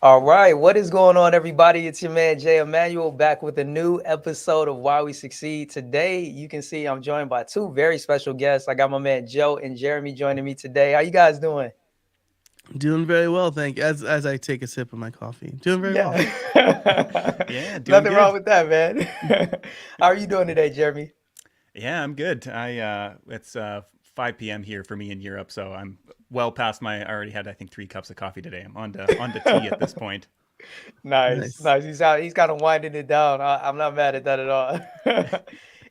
All right, what is going on, everybody? It's your man Jay Immanuel back with a new episode of Why We Succeed. Today, you can see I'm joined by two very special guests. I got my man Joe and Jeremy joining me today. How you guys doing? Doing very well, thank you. As I take a sip of my coffee, doing very well. Yeah, Yeah, doing nothing wrong good. with that, man. How are you doing today, Jeremy? Yeah, I'm good. It's 5 p.m. here for me in Europe, so I'm well past my. I already had I think 3 cups of coffee today. I'm on to tea at this point. Nice, Nice. nice. He's kind of winding it down. I'm not mad at that at all.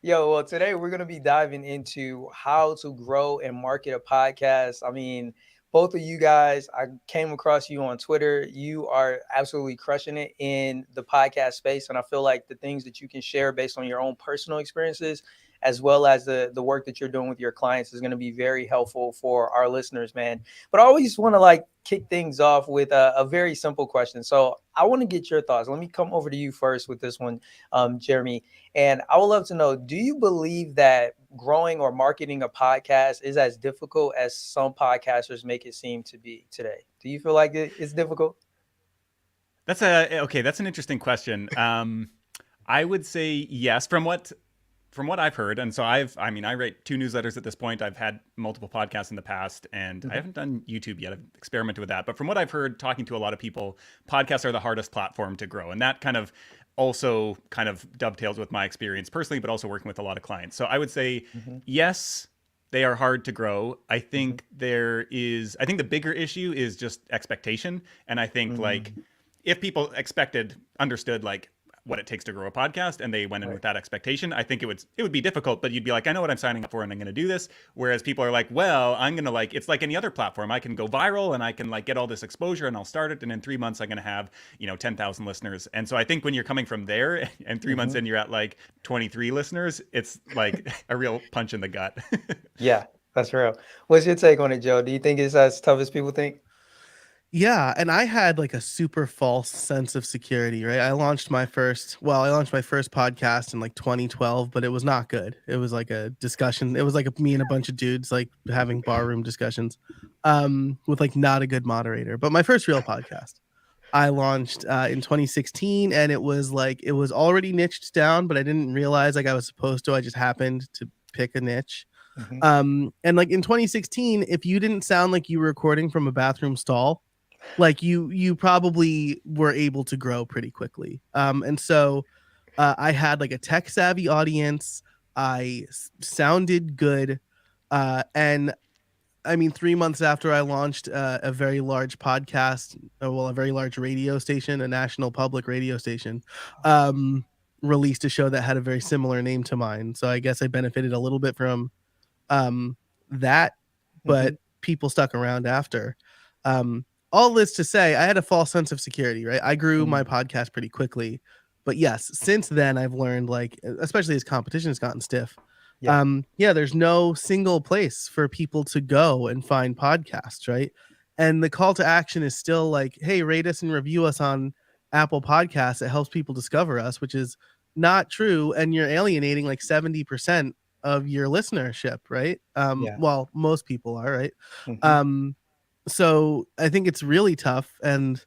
Yo, well, today we're gonna be diving into how to grow and market a podcast. I mean, both of you guys, I came across you on Twitter. You are absolutely crushing it in the podcast space, and I feel like the things that you can share based on your own personal experiences, as well as the work that you're doing with your clients, is gonna be very helpful for our listeners, man. But I always want to like kick things off with a very simple question. So I want to get your thoughts. Let me come over to you first with this one, Jeremy. And I would love to know, do you believe that growing or marketing a podcast is as difficult as some podcasters make it seem to be today? Do you feel like it's difficult? That's an interesting question. I would say yes. From what I've heard, and so I write two newsletters at this point. I've had multiple podcasts in the past, and I Mhm. haven't done YouTube yet. I've experimented with that, but from what I've heard, talking to a lot of people, podcasts are the hardest platform to grow, and that kind of dovetails with my experience personally, but also working with a lot of clients. So I would say Mhm. yes. They are hard to grow. I Mhm. think I think the bigger issue is just expectation. And I think like Mhm. if people understood like what it takes to grow a podcast and they went in Right. with that expectation, I think it would be difficult, but you'd be like, I know what I'm signing up for and I'm going to do this. Whereas people are like, well, I'm going to like, it's like any other platform. I can go viral and I can like get all this exposure and I'll start it. And in 3 months, I'm going to have, 10,000 listeners. And so I think when you're coming from there and 3 months Mhm. in, you're at like 23 listeners, it's like a real punch in the gut. Yeah, that's real. What's your take on it, Joe? Do you think it's as tough as people think? Yeah, and I had like a super false sense of security, right? I launched my first podcast in like 2012, but it was not good. It was like a discussion. It was like me and a bunch of dudes like having barroom discussions, with like not a good moderator. But my first real podcast, I launched in 2016, and it was already niched down, but I didn't realize like I was supposed to. I just happened to pick a niche. Mhm. And like in 2016, if you didn't sound like you were recording from a bathroom stall, like you probably were able to grow pretty quickly. And so I had like a tech savvy audience. Sounded good, and I mean, 3 months after I launched a very large podcast, a very large radio station, a national public radio station, um, released a show that had a very similar name to mine. So I guess I benefited a little bit from um, that, but Mhm. people stuck around after. Um, all this to say, I had a false sense of security, right? I grew my Mhm. podcast pretty quickly. But yes, since then, I've learned, like, especially as competition has gotten stiff, Yeah. yeah, there's no single place for people to go and find podcasts, right? And the call to action is still like, hey, rate us and review us on Apple Podcasts. It helps people discover us, which is not true. And you're alienating like 70% of your listenership, right? Yeah. Well, most people are, right? Mhm. Um, so I think it's really tough, and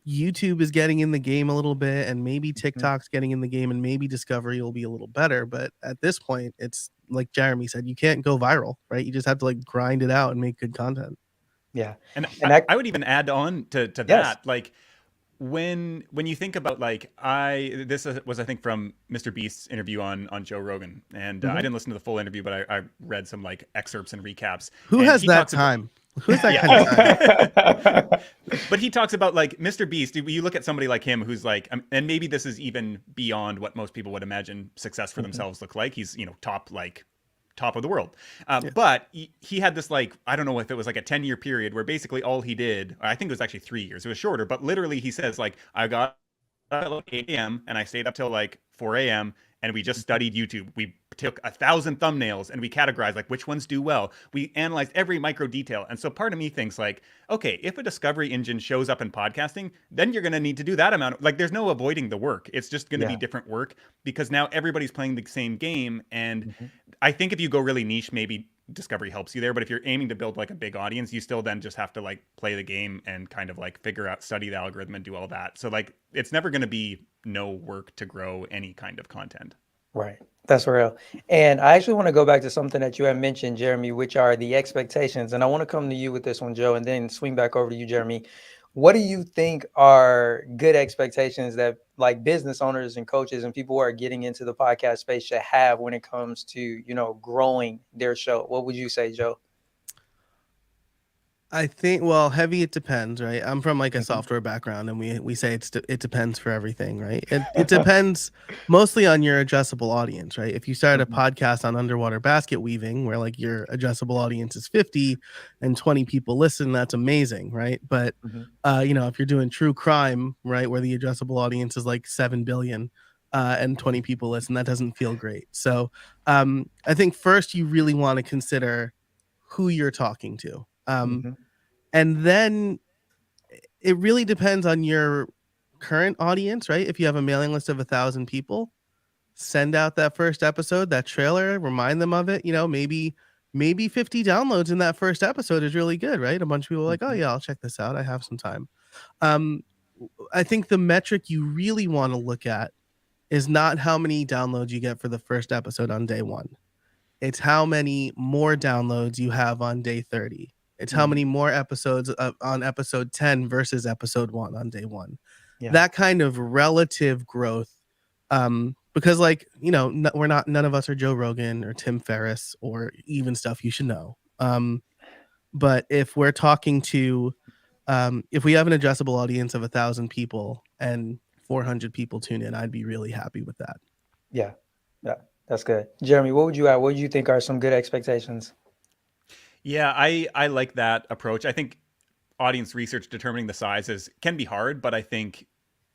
YouTube is getting in the game a little bit, and maybe Mhm. TikTok's getting in the game, and maybe Discovery will be a little better. But at this point, it's like Jeremy said, you can't go viral, right? You just have to like grind it out and make good content. Yeah. And And that I would even add on to yes. that, like when you think about like was I think from Mr. Beast's interview on Joe Rogan, and I Mhm. didn't listen to the full interview, but I read some like excerpts and recaps, Who and has he that talks about time? Who has that yeah. kind of time? But he talks about like Mr. Beast. You look at somebody like him who's like, and maybe this is even beyond what most people would imagine success for Mhm. themselves look like. He's top of the world. Yeah. But he had this like, I don't know if it was like a 10-year period where basically all he did, I think it was actually 3 years. It was shorter, but literally he says like, I got up at like 8 a.m. and I stayed up till like 4 a.m. and we just Mhm. studied YouTube. We took 1,000 thumbnails and we categorized like which ones do well. We analyzed every micro detail. And so part of me thinks like, okay, if a discovery engine shows up in podcasting, then you're going to need to do that amount. Like there's no avoiding the work. It's just going to be Yeah. different work because now everybody's playing the same game. And Mhm. I think if you go really niche, maybe discovery helps you there. But if you're aiming to build like a big audience, you still then just have to like play the game and kind of like figure out, study the algorithm and do all that. So like it's never going to be no work to grow any kind of content. Right. That's real. And I actually want to go back to something that you had mentioned, Jeremy, which are the expectations. And I want to come to you with this one, Joe, and then swing back over to you, Jeremy. What do you think are good expectations that like business owners and coaches and people who are getting into the podcast space should have when it comes to, growing their show? What would you say, Joe? I think, well, heavy, it depends, right? I'm from like a Mhm. software background, and we say it depends for everything, right? It depends mostly on your addressable audience, right? If you start a Mhm. podcast on underwater basket weaving, where like your addressable audience is 50 and 20 people listen, that's amazing, right? But Mhm. if you're doing true crime, right, where the addressable audience is like 7 billion and 20 people listen, that doesn't feel great. So I think first you really want to consider who you're talking to. Mhm. And then it really depends on your current audience, right? If you have a mailing list of 1,000 people, send out that first episode, that trailer, remind them of it. Maybe 50 downloads in that first episode is really good, right? A bunch of people are like, oh Mhm. yeah, I'll check this out. I have some time. Um, I think the metric you really want to look at is not how many downloads you get for the first episode on day one. It's how many more downloads you have on day 30. It's how Mhm. many more episodes on episode 10 versus episode 1 on day 1. Yeah. That kind of relative growth, because like, we're not, none of us are Joe Rogan or Tim Ferriss or even stuff you should know. But if we're talking to if we have an addressable audience of 1,000 people and 400 people tune in, I'd be really happy with that. Yeah. Yeah. That's good. Jeremy, what would you add? What do you think are some good expectations? Yeah, I like that approach. I think audience research determining the sizes can be hard, but I think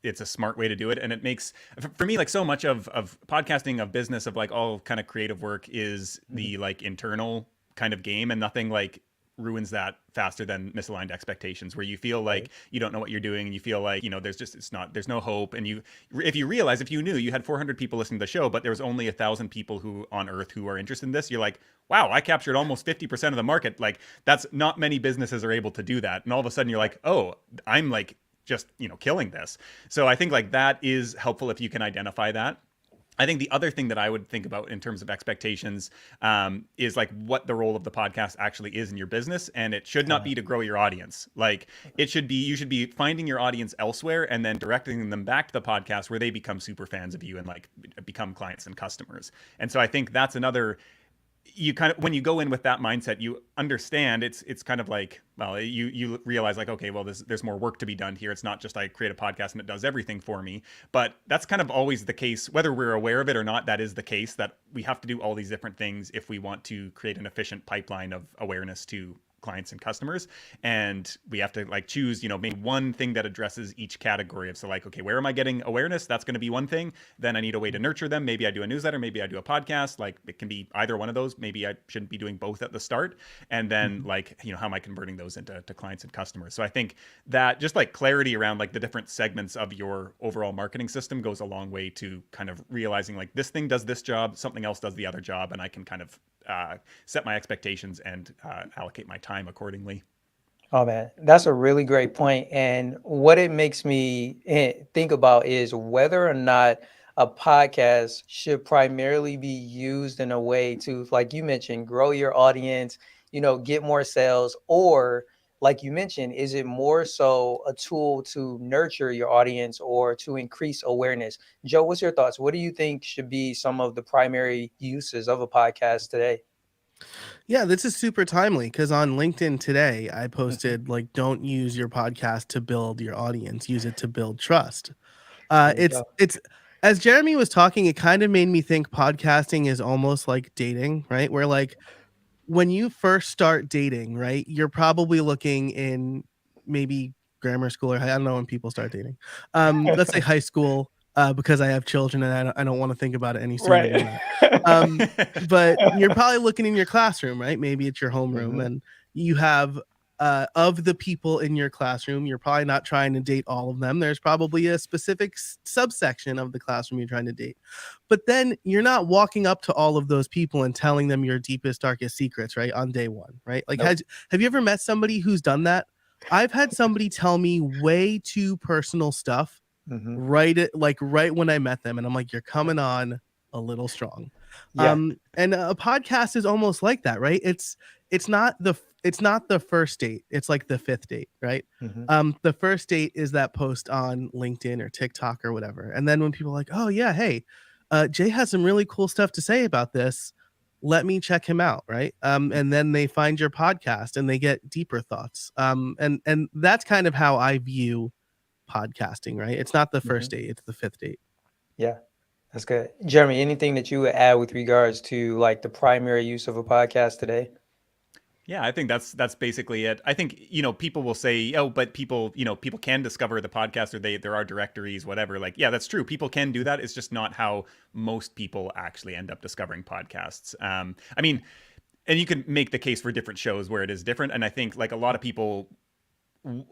it's a smart way to do it. And it makes, for me, like so much of podcasting, of business, of like all kind of creative work is Mhm. the like internal kind of game, and nothing like ruins that faster than misaligned expectations, where you feel Right. like you don't know what you're doing and you feel like, there's just, there's no hope. And if you realize, if you knew you had 400 people listening to the show, but there was only 1,000 people who on earth who are interested in this, you're like, wow, I captured almost 50% of the market. Like, that's not many businesses are able to do that. And all of a sudden you're like, oh, I'm like just, killing this. So I think like that is helpful if you can identify that. I think the other thing that I would think about in terms of expectations is like what the role of the podcast actually is in your business. And it should not Uh, be to grow your audience. Like, it should be, you should be finding your audience elsewhere and then directing them back to the podcast where they become super fans of you and like become clients and customers. And so I think that's another, you kind of, when you go in with that mindset, you understand it's kind of like, well, you realize like, okay, well, there's more work to be done here. It's not just I create a podcast and it does everything for me. But that's kind of always the case, whether we're aware of it or not. That is the case, that we have to do all these different things if we want to create an efficient pipeline of awareness to clients and customers. And we have to like choose, maybe one thing that addresses each category of, so like, okay, where am I getting awareness? That's going to be one thing. Then I need a way to nurture them. Maybe I do a newsletter, maybe I do a podcast. Like, it can be either one of those. Maybe I shouldn't be doing both at the start. And then mhm. like, how am I converting those into clients and customers? So I think that just like clarity around like the different segments of your overall marketing system goes a long way to kind of realizing like, this thing does this job, something else does the other job, and I can kind of set my expectations and allocate my time accordingly. Oh man, that's a really great point. And what it makes me think about is whether or not a podcast should primarily be used in a way to, like you mentioned, grow your audience, get more sales, or like you mentioned, is it more so a tool to nurture your audience or to increase awareness? Joe, what's your thoughts? What do you think should be some of the primary uses of a podcast today? Yeah, this is super timely because on LinkedIn today, I Mhm. posted like, don't use your podcast to build your audience, use it to build trust. There you go. It's as Jeremy was talking, it kind of made me think podcasting is almost like dating, right? Where like when you first start dating, right, you're probably looking in maybe grammar school or I don't know when people start dating. Let's say high school, because I have children and I don't want to think about it any sooner than Right. that. But you're probably looking in your classroom, right? Maybe it's your homeroom, Mhm. and you have of the people in your classroom, you're probably not trying to date all of them. There's probably a specific subsection of the classroom you're trying to date. But then you're not walking up to all of those people and telling them your deepest, darkest secrets, right? On day one, right? Like, Nope. have you ever met somebody who's done that? I've had somebody tell me way too personal stuff Mm-hmm. right when I met them, and I'm like, you're coming on a little strong. Yeah. And a podcast is almost like that, right? It's not the first date, it's like the fifth date, right? Mm-hmm. The first date is that post on LinkedIn or TikTok or whatever, and then when people are like, oh yeah, hey, Jay has some really cool stuff to say about this, let me check him out, right? And then they find your podcast and they get deeper thoughts. And that's kind of how I view podcasting, right? It's not the Mm-hmm. first date, it's the fifth date. Yeah. That's good. Jeremy, anything that you would add with regards to like the primary use of a podcast today? Yeah, I think that's basically it. I think, people will say, oh, but people can discover the podcast, or there are directories, whatever. Like, yeah, that's true. People can do that. It's just not how most people actually end up discovering podcasts. I mean, and you can make the case for different shows where it is different. And I think like a lot of people,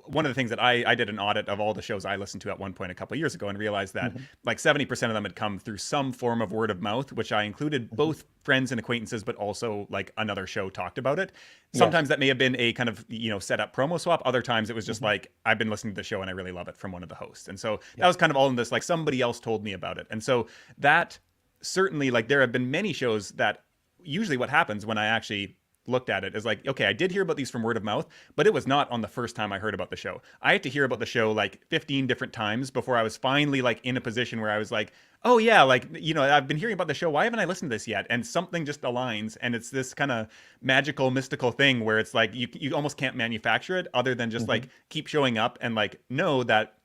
one of the things that I did an audit of all the shows I listened to at one point a couple of years ago, and realized that Mm-hmm. like 70% of them had come through some form of word of mouth, which I included Mm-hmm. both friends and acquaintances, but also like another show talked about it. Yeah. Sometimes that may have been a kind of, set up promo swap. Other times it was just Mm-hmm. like, I've been listening to the show and I really love it from one of the hosts. And so that Yeah. was kind of all in this, like somebody else told me about it. And so that certainly, like, there have been many shows that usually what happens when I actually looked at it is like, okay, I did hear about these from word of mouth, but it was not on the first time I heard about the show. I had to hear about the show like 15 different times before I was finally like in a position where I was like, oh yeah, like, I've been hearing about the show. Why haven't I listened to this yet? And something just aligns, and it's this kind of magical, mystical thing where it's like you almost can't manufacture it other than just Mm-hmm. like keep showing up and like know that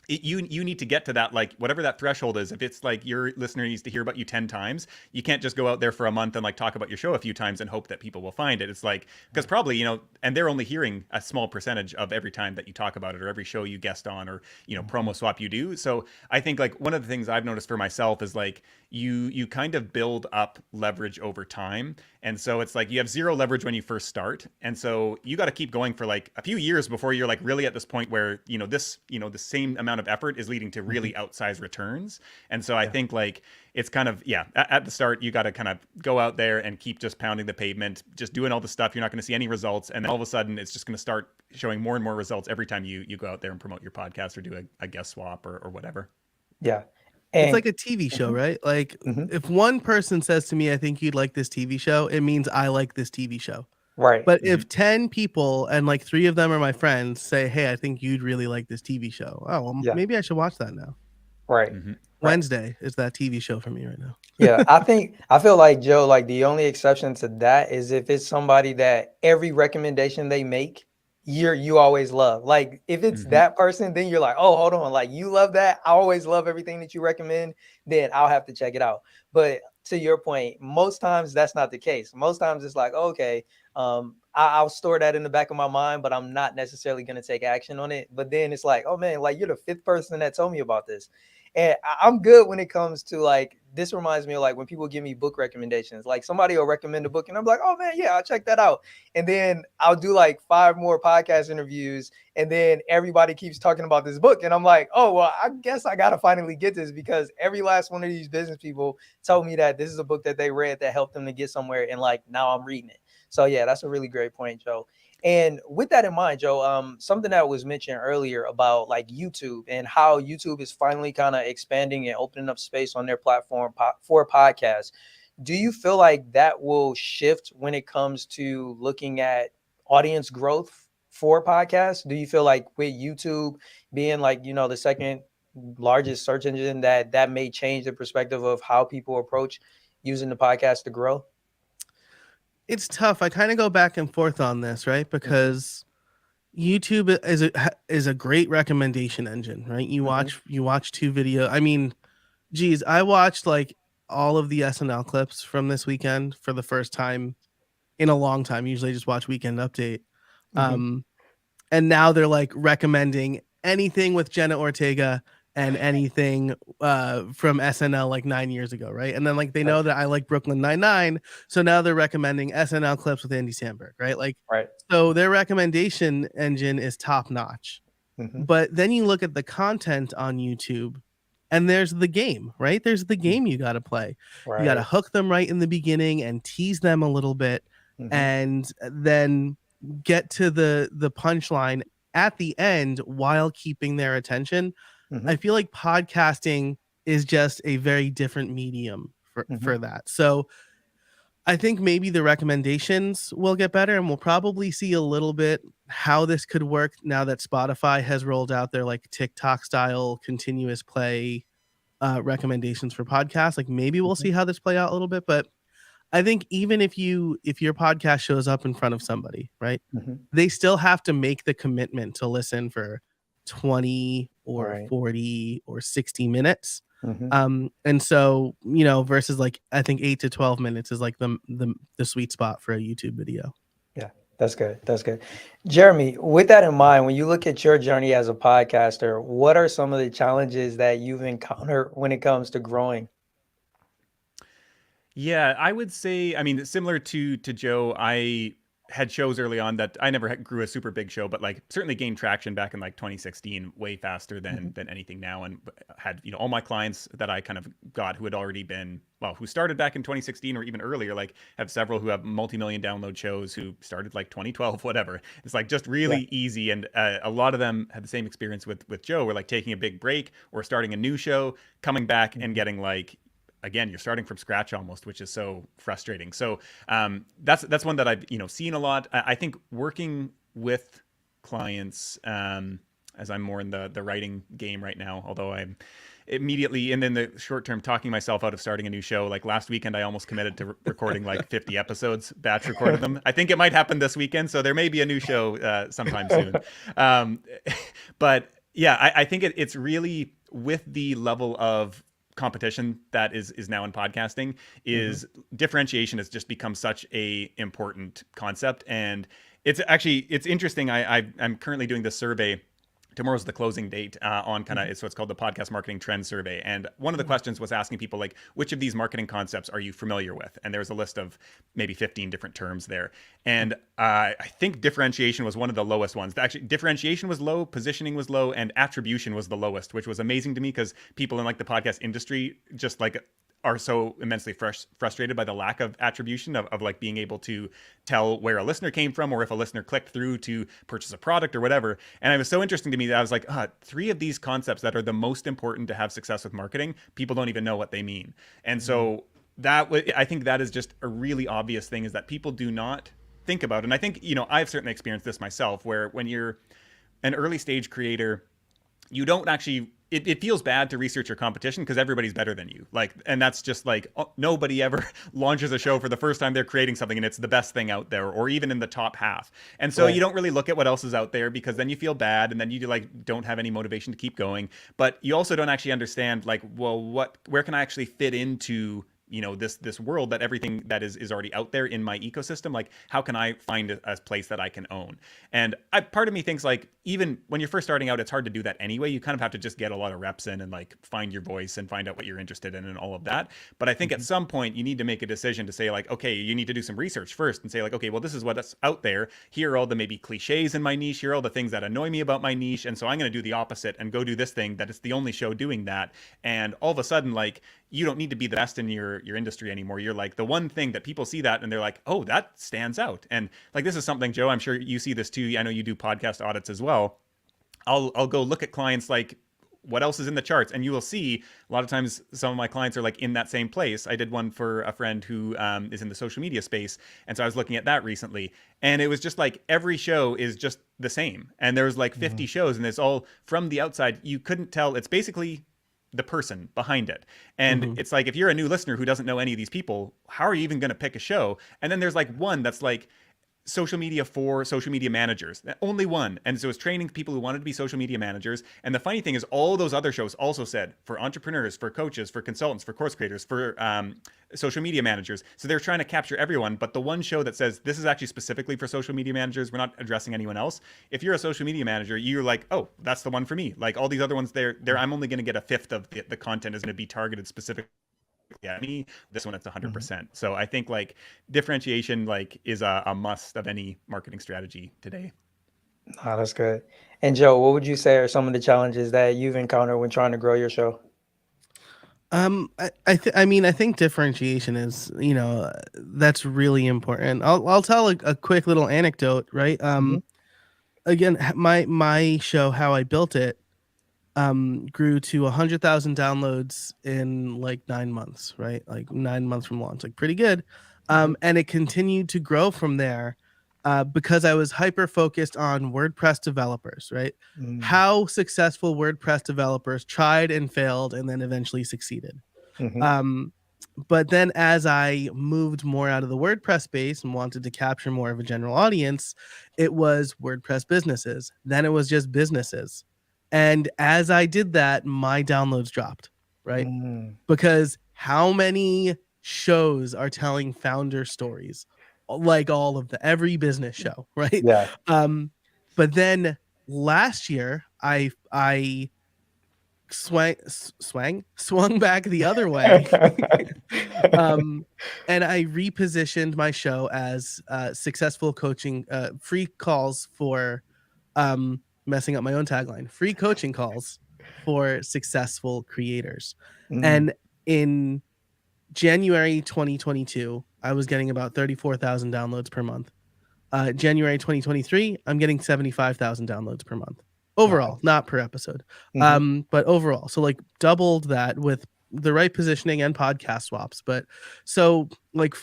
you need to get to that, like whatever that threshold is. If it's like your listener needs to hear about you 10 times, you can't just go out there for a month and like talk about your show a few times and hope that people will find it. It's like, because probably, and they're only hearing a small percentage of every time that you talk about it or every show you guest on or promo swap you do. So I think like one of the things I've noticed for myself is like you kind of build up leverage over time. And so it's like you have zero leverage when you first start, and so you got to keep going for like a few years before you're like really at this point where the same amount of effort is leading to really outsized returns. And so I Yeah. think like it's kind of, at the start you got to kind of go out there and keep just pounding the pavement, just doing all the stuff. You're not going to see any results, and then all of a sudden it's just going to start showing more and more results every time you go out there and promote your podcast or do a guest swap or whatever. Yeah. It's And like a TV show, right? Like mm-hmm. if one person says to me, I think you'd like this TV show, it means I like this TV show. Right. But if 10 people and like 3 of them are my friends say, hey, I think you'd really like this TV show. Oh, well, Yeah. maybe I should watch that now. Right. Mm-hmm. Right. Wednesday is that TV show for me right now. Yeah, I feel like Joe, like the only exception to that is if it's somebody that every recommendation they make, you always love. Like if it's Mm-hmm. that person, then you're like, oh, hold on, like you love that. I always love everything that you recommend. Then I'll have to check it out. But to your point, most times that's not the case. Most times it's like, okay, I'll store that in the back of my mind, but I'm not necessarily going to take action on it. But then it's like, oh man, like you're the 5th person that told me about this. And I'm good when it comes to like, this reminds me of like when people give me book recommendations, like somebody will recommend a book and I'm like, oh man, yeah, I'll check that out. And then I'll do like 5 more podcast interviews. And then everybody keeps talking about this book. And I'm like, oh, well, I guess I got to finally get this because every last one of these business people told me that this is a book that they read that helped them to get somewhere. And like, now I'm reading it. So yeah, that's a really great point, Joe. And with that in mind, Joe, something that was mentioned earlier about like YouTube and how YouTube is finally kind of expanding and opening up space on their platform for podcasts. Do you feel like that will shift when it comes to looking at audience growth for podcasts? Do you feel like with YouTube being like, the second largest search engine that may change the perspective of how people approach using the podcast to grow? It's tough. I kind of go back and forth on this, right? Because YouTube is a great recommendation engine, right? You watch 2 video. I mean, geez, I watched like all of the SNL clips from this weekend for the first time in a long time. Usually just watch Weekend Update. And now they're like recommending anything with Jenna Ortega, and anything from SNL like 9 years ago, right? And then like they know that I like Brooklyn Nine-Nine, so now they're recommending SNL clips with Andy Samberg, right? Like, Right. so their recommendation engine is top notch. Mm-hmm. But then you look at the content on YouTube, and there's the game, right? There's the game you got to play. You got to Right. hook them right in the beginning and tease them a little bit, Mm-hmm. and then get to the punchline at the end while keeping their attention. Mm-hmm. I feel like podcasting is just a very different medium Mm-hmm. for that. So I think maybe the recommendations will get better, and we'll probably see a little bit how this could work now that Spotify has rolled out their like TikTok style continuous play recommendations for podcasts. Like maybe we'll see how this play out a little bit, but I think even if your podcast shows up in front of somebody, right, Mm-hmm. they still have to make the commitment to listen for 20 or Right. 40 or 60 minutes. Mm-hmm. And so, versus like I think 8 to 12 minutes is like the sweet spot for a YouTube video. Yeah, that's good. That's good. Jeremy, with that in mind, when you look at your journey as a podcaster, what are some of the challenges that you've encountered when it comes to growing? Yeah, I would say, I mean, similar to Joe, I had shows early on that I never grew a super big show, but like certainly gained traction back in like 2016 way faster Mm-hmm. than anything now, and had all my clients that I kind of got who had already been, well, who started back in 2016 or even earlier, like have several who have multi-million download shows who started like 2012 whatever. It's like just Yeah. really easy, and a lot of them had the same experience with Joe, where like taking a big break or starting a new show, coming back and Mm-hmm. getting like, again, you're starting from scratch almost, which is so frustrating. So that's one that I've seen a lot. I think working with clients, as I'm more in the writing game right now, although I'm immediately and in the short term talking myself out of starting a new show. Like last weekend I almost committed to recording like 50 episodes, batch recorded them. I think it might happen this weekend, so there may be a new show sometime soon. um, but yeah, I think it's really with the level of competition that is now in podcasting, Mm-hmm. is differentiation has just become such a important concept. And it's interesting. I'm currently doing this survey. Tomorrow's the closing date on kind of, so it's called the Podcast Marketing Trend Survey. And one of the questions was asking people like, which of these marketing concepts are you familiar with? And there's a list of maybe 15 different terms there. And I think differentiation was one of the lowest ones. Actually, differentiation was low, positioning was low, and attribution was the lowest, which was amazing to me because people in like the podcast industry just like are so immensely frustrated by the lack of attribution of like being able to tell where a listener came from, or if a listener clicked through to purchase a product or whatever. And it was so interesting to me that I was like, three of these concepts that are the most important to have success with marketing, people don't even know what they mean. And so I think that is just a really obvious thing, is that people do not think about. And I think, I've certainly experienced this myself, where when you're an early stage creator, you don't actually, it feels bad to research your competition because everybody's better than you. Like, and that's just like, nobody ever launches a show for the first time they're creating something and it's the best thing out there, or even in the top half. And so Right. you don't really look at what else is out there, because then you feel bad and then you like don't have any motivation to keep going. But you also don't actually understand like, well, where can I actually fit into this world, that everything that is already out there in my ecosystem? Like, how can I find a place that I can own? And part of me thinks like, even when you're first starting out, it's hard to do that anyway. You kind of have to just get a lot of reps in and like find your voice and find out what you're interested in and all of that. But I think at some point you need to make a decision to say like, okay, you need to do some research first and say like, okay, well, this is what's out there. Here are all the maybe cliches in my niche. Here are all the things that annoy me about my niche. And so I'm going to do the opposite and go do this thing that is the only show doing that. And all of a sudden, like, you don't need to be the best in your industry anymore. You're like the one thing that people see that and they're like, oh, that stands out. And like, this is something, Joe, I'm sure you see this too. I know you do podcast audits as well. I'll go look at clients like, what else is in the charts? And you will see a lot of times some of my clients are like in that same place. I did one for a friend who is in the social media space. And so I was looking at that recently. And it was just like every show is just the same. And there's like 50 shows and it's all from the outside. You couldn't tell. It's basically the person behind it. And it's like, if you're a new listener who doesn't know any of these people, how are you even going to pick a show? And then there's like one that's like social media for social media managers. Only one. And so it's training people who wanted to be social media managers. And the funny thing is, all those other shows also said for entrepreneurs, for coaches, for consultants, for course creators, for social media managers. So they're trying to capture everyone. But the one show that says this is actually specifically for social media managers, we're not addressing anyone else. If you're a social media manager, you're like, oh, that's the one for me. Like all these other ones, I'm only going to get a fifth of the content is going to be targeted specifically at me. This one, it's 100%. So I think like differentiation like is a must of any marketing strategy today. Oh, that's good. And Joe, what would you say are some of the challenges that you've encountered when trying to grow your show? I mean, I think differentiation is, that's really important. I'll tell a quick little anecdote, right? Hmm. Again, my show, How I Built It, grew to 100,000 downloads in like 9 months, right? Like 9 months from launch, like pretty good. Hmm. And it continued to grow from there, because I was hyper focused on WordPress developers, right? Mm. How successful WordPress developers tried and failed and then eventually succeeded. Hmm. Um, but then as I moved more out of the WordPress space and wanted to capture more of a general audience, it was WordPress businesses. Then it was just businesses. And as I did that, my downloads dropped, right? Mm. Because how many shows are telling founder stories? Like all of every business show, right? Yeah. But then last year I swung back the other way. And I repositioned my show as successful coaching, free calls for, messing up my own tagline, free coaching calls for successful creators. Mm. And in January 2022, I was getting about 34,000 downloads per month. January 2023, I'm getting 75,000 downloads per month overall, Nice. not per episode. Hmm. But overall, so like doubled that with the right positioning and podcast swaps. But so like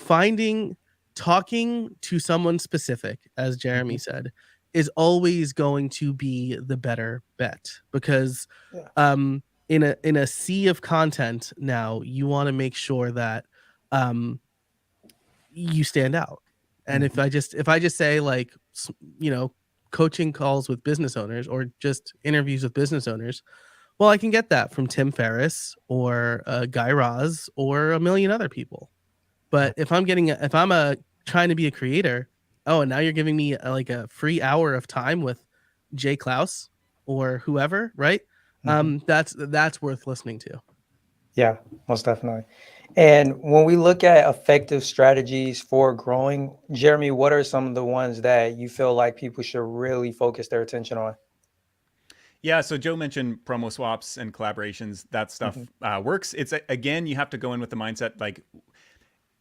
talking to someone specific, as Hmm. Jeremy said, is always going to be the better bet, because Yeah. in a sea of content now, you want to make sure that um you stand out. And Hmm. if I just say like, you know, coaching calls with business owners or just interviews with business owners, well, I can get that from Tim Ferriss or Guy Raz or a million other people. But if I'm a trying to be a creator, oh, and now you're giving me like a free hour of time with Jay Klaus or whoever, right? Hmm. That's worth listening to. Yeah, most definitely. And when we look at effective strategies for growing, Jeremy, what are some of the ones that you feel like people should really focus their attention on? Yeah, so Joe mentioned promo swaps and collaborations. That Hmm. stuff works. It's again, you have to go in with the mindset like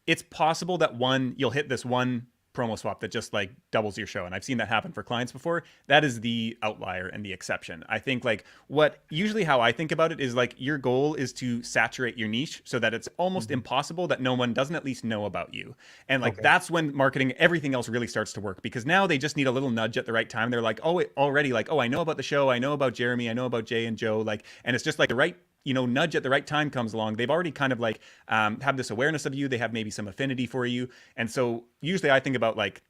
it's possible that you'll hit this one promo swap that just like doubles your show, and I've seen that happen for clients before. That is the outlier and the exception. I think like what usually how I think about it is like your goal is to saturate your niche so that it's almost Hmm. impossible that no one doesn't at least know about you. And like Okay. that's when marketing everything else really starts to work, because now they just need a little nudge at the right time. They're like, oh, already like, oh, I know about the show, I know about Jeremy, I know about Jay and Joe, like, and it's just like the right nudge at the right time comes along. They've already kind of like have this awareness of you. They have maybe some affinity for you. And so usually I think about like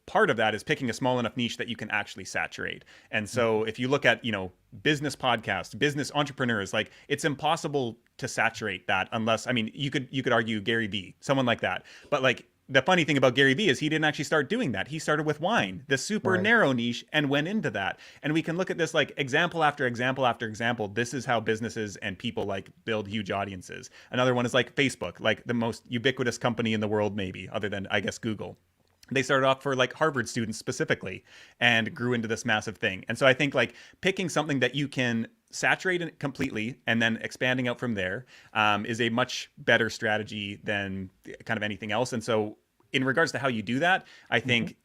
part of that is picking a small enough niche that you can actually saturate. And so if you look at, business podcasts, business entrepreneurs, like it's impossible to saturate that unless, I mean, you could argue Gary Vee, someone like that. But like the funny thing about Gary Vee is he didn't actually start doing that. He started with wine, the super Right. narrow niche, and went into that. And we can look at this like example after example after example. This is how businesses and people like build huge audiences. Another one is like Facebook, like the most ubiquitous company in the world, maybe, other than I guess Google. They started off for like Harvard students specifically and grew into this massive thing. And so I think like picking something that you can saturate it completely and then expanding out from there is a much better strategy than kind of anything else. And so in regards to how you do that, I Hmm. think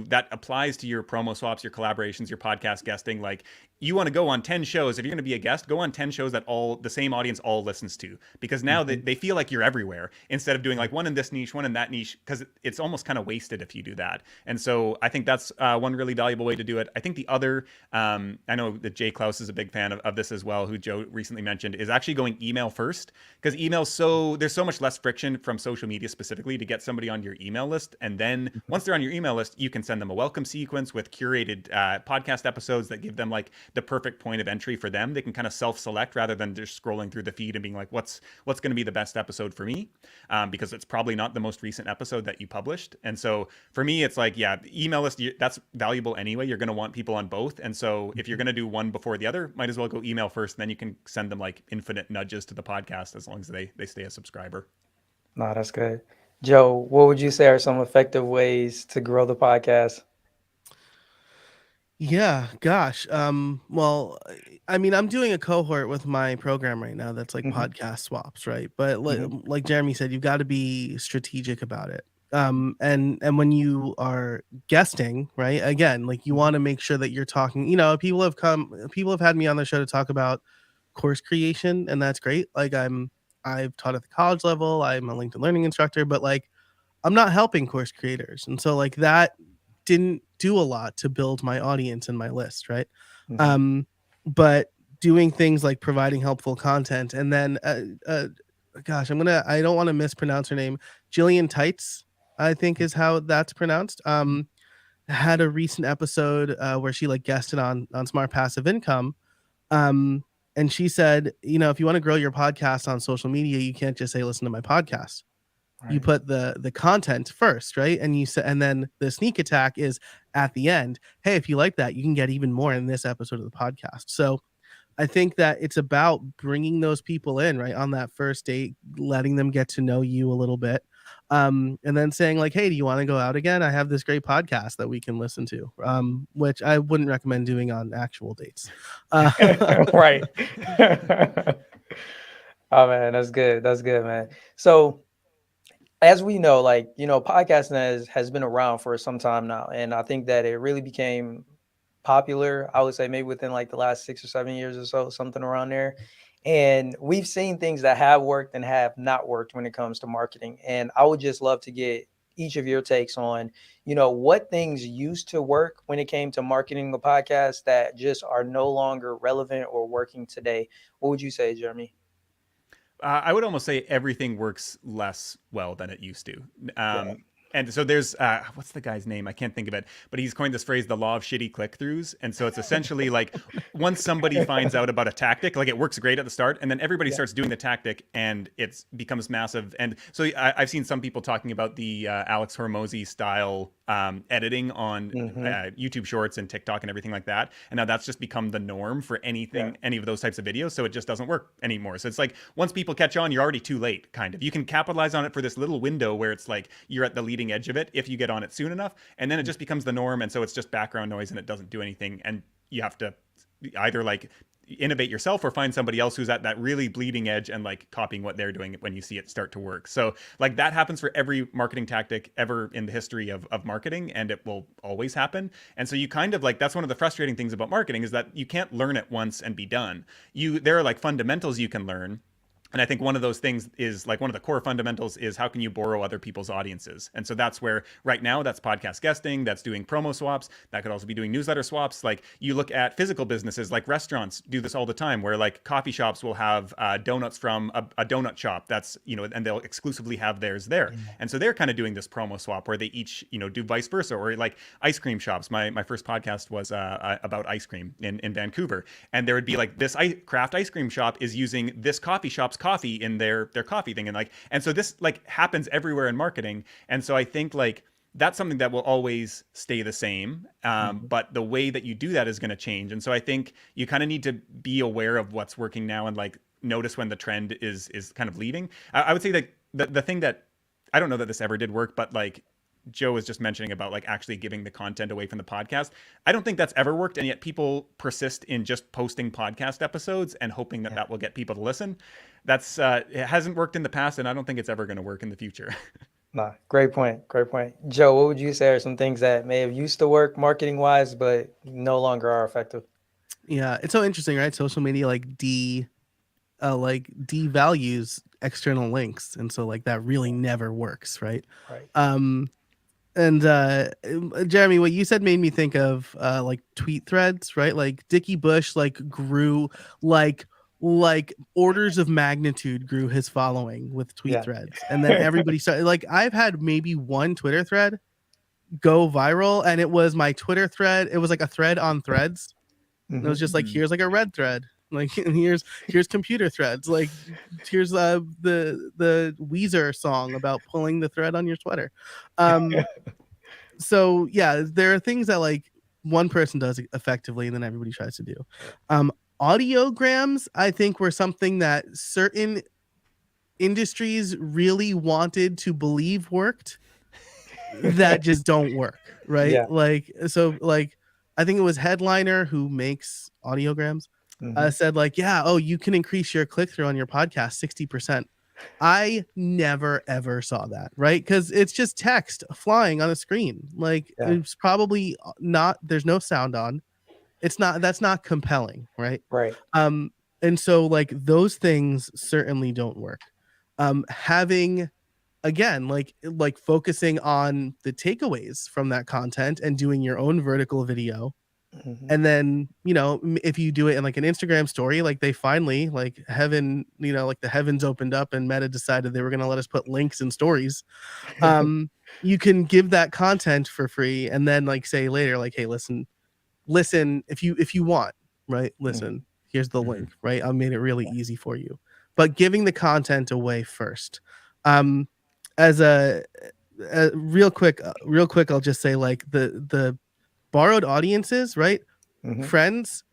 that applies to your promo swaps, your collaborations, your podcast guesting. Like you want to go on 10 shows. If you're going to be a guest, go on 10 shows that all the same audience all listens to, because now Hmm. they feel like you're everywhere instead of doing like one in this niche, one in that niche, because it's almost kind of wasted if you do that. And so I think that's one really valuable way to do it. I think the other, I know that Jay Klaus is a big fan of this as well, who Joe recently mentioned, is actually going email first, because there's so much less friction from social media specifically to get somebody on your email email list. And then once they're on your email list, you can send them a welcome sequence with curated podcast episodes that give them like the perfect point of entry for them. They can kind of self-select rather than just scrolling through the feed and being like, what's going to be the best episode for me, because it's probably not the most recent episode that you published. And so for me, it's like, yeah, email list, that's valuable anyway. You're going to want people on both. And so if you're going to do one before the other, might as well go email first. And then you can send them like infinite nudges to the podcast as long as they stay a subscriber. No, that's good. Joe, what would you say are some effective ways to grow the podcast? Yeah, gosh. Well, I mean, I'm doing a cohort with my program right now that's like Hmm. podcast swaps, right? But Hmm. like Jeremy said, you've got to be strategic about it. And when you are guesting, right? Again, like you Hmm. want to make sure that you're talking, people have had me on the show to talk about course creation, and that's great. Like I've taught at the college level, I'm a LinkedIn learning instructor, but like I'm not helping course creators. And so like that didn't do a lot to build my audience and my list, right? Hmm. Um, but doing things like providing helpful content and then gosh, I don't want to mispronounce her name. Jillian Tights, I think is how that's pronounced. Had a recent episode where she like guested on Smart Passive Income. Um, and she said, if you want to grow your podcast on social media, you can't just say listen to my podcast. You Right. put the content first, right? And you say, and then the sneak attack is at the end. Hey, if you like that, you can get even more in this episode of the podcast. So I think that it's about bringing those people in right on that first date, letting them get to know you a little bit, and then saying like, "Hey, do you want to go out again? I have this great podcast that we can listen to," which I wouldn't recommend doing on actual dates. Uh, Right. Oh man, that's good. That's good, man. So as we know, like, podcasting has been around for some time now. And I think that it really became popular, I would say maybe within like the last 6 or 7 years or so, something around there. And we've seen things that have worked and have not worked when it comes to marketing. And I would just love to get each of your takes on, what things used to work when it came to marketing the podcast that just are no longer relevant or working today. What would you say, Jeremy? I would almost say everything works less well than it used to. Yeah. And so there's what's the guy's name? I can't think of it, but he's coined this phrase, the law of shitty click-throughs. And so it's essentially like once somebody finds out about a tactic, like it works great at the start, and then everybody Yeah. starts doing the tactic, and it becomes massive. And so I've seen some people talking about the Alex Hormozy style editing on Hmm. YouTube Shorts and TikTok and everything like that. And now that's just become the norm for Yeah. any of those types of videos. So it just doesn't work anymore. So it's like once people catch on, you're already too late, kind of. You can capitalize on it for this little window where it's like you're at the leading edge of it if you get on it soon enough. And then it just becomes the norm. And so it's just background noise and it doesn't do anything. And you have to either like innovate yourself or find somebody else who's at that really bleeding edge and like copying what they're doing when you see it start to work. So like that happens for every marketing tactic ever in the history of marketing, and it will always happen. And so you kind of like, that's one of the frustrating things about marketing is that you can't learn it once and be done. There are like fundamentals you can learn. And I think one of those things is like one of the core fundamentals is how can you borrow other people's audiences? And so that's where right now that's podcast guesting, that's doing promo swaps. That could also be doing newsletter swaps. Like you look at physical businesses like restaurants do this all the time where like coffee shops will have donuts from a donut shop that's, and they'll exclusively have theirs there. Yeah. And so they're kind of doing this promo swap where they each, do vice versa, or like ice cream shops. My first podcast was about ice cream in Vancouver. And there would be like this craft ice cream shop is using this coffee shop's coffee in their coffee thing, and so this like happens everywhere in marketing. And so I think like that's something that will always stay the same, Mhm. but the way that you do that is going to change. And so I think you kind of need to be aware of what's working now and like notice when the trend is kind of leaving. I would say that the thing that I don't know that this ever did work, but like Joe was just mentioning about like actually giving the content away from the podcast. I don't think that's ever worked. And yet people persist in just posting podcast episodes and hoping that Yeah. that will get people to listen. It hasn't worked in the past, and I don't think it's ever going to work in the future. Nah, great point. Great point. Joe, what would you say are some things that may have used to work marketing wise, but no longer are effective? yeah, it's so interesting, right? Social media like devalues external links, and so like that really never works, right? Right. Um, and Jeremy, what you said made me think of like tweet threads, right? Like Dickie Bush like grew like like orders of magnitude grew his following with tweet Yeah. threads. And then everybody started, like, I've had maybe one Twitter thread go viral, and it was my Twitter thread. It was like a thread on threads. And it was Mhm. just like, here's like a red thread. Like, and here's computer threads. Like, here's the Weezer song about pulling the thread on your sweater. So yeah, there are things that like one person does effectively and then everybody tries to do. Audiograms, I think, were something that certain industries really wanted to believe worked that just don't work, right? Yeah. Like, so like I think it was Headliner who makes audiograms, Mhm. said like, yeah, oh, you can increase your click-through on your podcast 60%. I never ever saw that, right? Because it's just text flying on a screen. Like, Yeah. it's probably not, there's no sound on. It's not, that's not compelling, right? Right. Um, and so like those things certainly don't work. Having, again, like focusing on the takeaways from that content and doing your own vertical video. Mhm. And then, you know, if you do it in like an Instagram story, like they finally, like heaven, you know, like the heavens opened up and Meta decided they were going to let us put links in stories. You can give that content for free and then like say later, like, hey, listen, if you want, right? Mhm. Listen, here's the Mhm. link, right? I made it really easy for you. But giving the content away first. Um, as a real quick, I'll just say like the borrowed audiences, right? Mhm. Friends,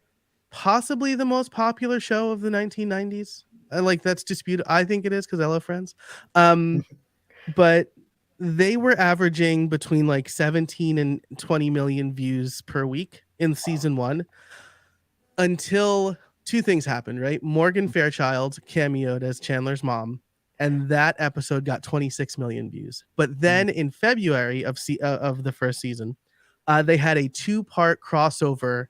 possibly the most popular show of the 1990s. I like that's disputed. I think it is because I love Friends. But they were averaging between like 17 and 20 million views per week in season one until two things happened, right? Morgan Fairchild cameoed as Chandler's mom, and that episode got 26 million views. But then in February of the first season, they had a two-part crossover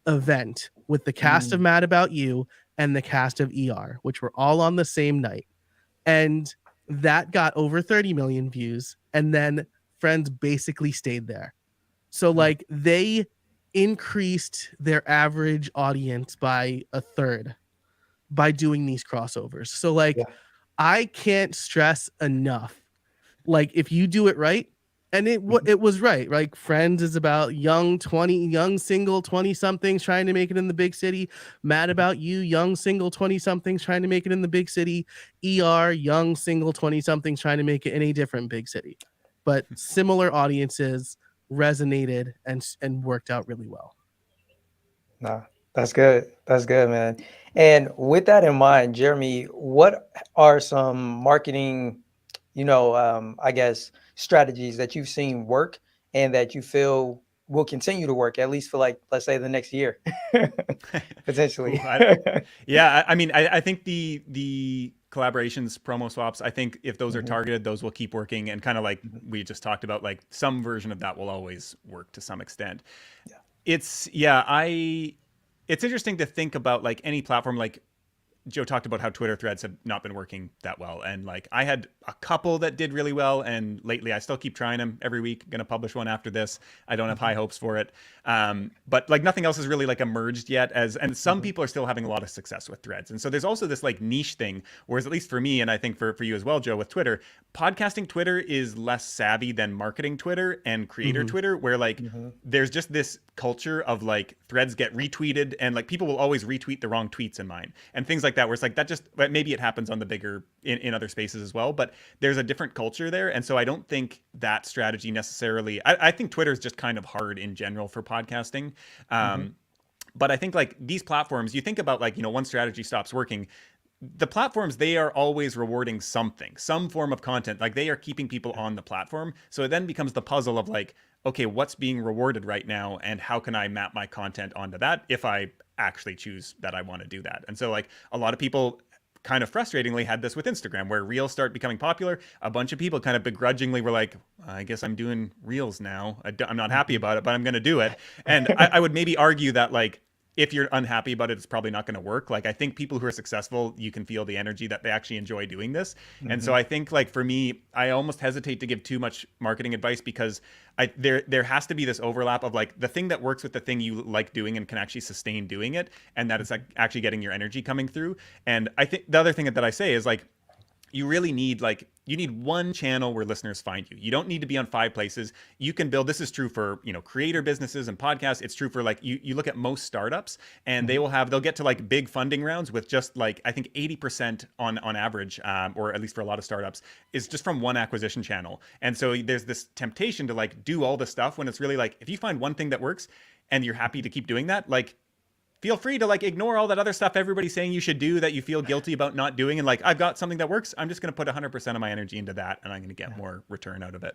event with the cast of Mhm. Mad About You and the cast of ER, which were all on the same night. And that got over 30 million views. And then Friends basically stayed there. So Mhm. like they increased their average audience by a third by doing these crossovers. So like Yeah. I can't stress enough, like if you do it right, and Mhm. it was right. Like Friends is about young single 20 somethings trying to make it in the big city. Mad Mhm. About You, young single 20 somethings trying to make it in the big city. ER, young single 20 somethings trying to make it in a different big city. But similar audiences resonated and worked out really well. Nah, that's good. That's good, man. And with that in mind, Jeremy, what are some marketing, I guess strategies that you've seen work and that you feel will continue to work at least for like, let's say the next year, Ooh, potentially. yeah, I mean, I think the collaborations, promo swaps, I think if those are Mhm. targeted, those will keep working. And kind of like Mhm. we just talked about, like some version of that will always work to some extent. Yeah. It's yeah, I it's interesting to think about like any platform. Like Joe talked about how Twitter threads have not been working that well. And like I had a couple that did really well. And lately I still keep trying them every week. Going to publish one after this. I don't have high Mhm. hopes for it. But like nothing else has really like emerged yet and some Mhm. people are still having a lot of success with threads. And so there's also this like niche thing, whereas at least for me, and I think for you as well, Joe, with Twitter, podcasting Twitter is less savvy than marketing Twitter and creator Mhm. Twitter, where like Mhm. there's just this culture of like threads get retweeted and like people will always retweet the wrong tweets in mine and things like that where it's like that just maybe it happens on the bigger in other spaces as well, but there's a different culture there. And so I don't think that strategy necessarily, I think Twitter is just kind of hard in general for podcasting. Mhm. But I think like these platforms, you think about like, one strategy stops working, the platforms, they are always rewarding something, some form of content, like they are keeping people on the platform. So it then becomes the puzzle of like, okay, what's being rewarded right now and how can I map my content onto that if I actually choose that I want to do that. And so like a lot of people kind of frustratingly had this with Instagram, where reels start becoming popular. A bunch of people kind of begrudgingly were like, I guess I'm doing reels now. I'm not happy Mhm. about it, but I'm going to do it. And I would maybe argue that like if you're unhappy about it, it's probably not going to work. Like I think people who are successful, you can feel the energy that they actually enjoy doing this. And so Mhm. I think like for me, I almost hesitate to give too much marketing advice because there has to be this overlap of like the thing that works with the thing you like doing and can actually sustain doing it, and that it's like actually getting your energy coming through. And I think the other thing that I say is like you really need like you need one channel where listeners find you. You don't need to be on 5 places. You can build, this is true for, you know, creator businesses and podcasts. It's true for like you look at most startups and Mhm. they'll get to like big funding rounds with just like I think 80% on average, or at least for a lot of startups, is just from one acquisition channel. And so there's this temptation to like do all the stuff when it's really like if you find one thing that works and you're happy to keep doing that, like feel free to like ignore all that other stuff everybody's saying you should do that you feel guilty about not doing, and like I've got something that works, I'm just going to put 100% of my energy into that and I'm going to get more return out of it.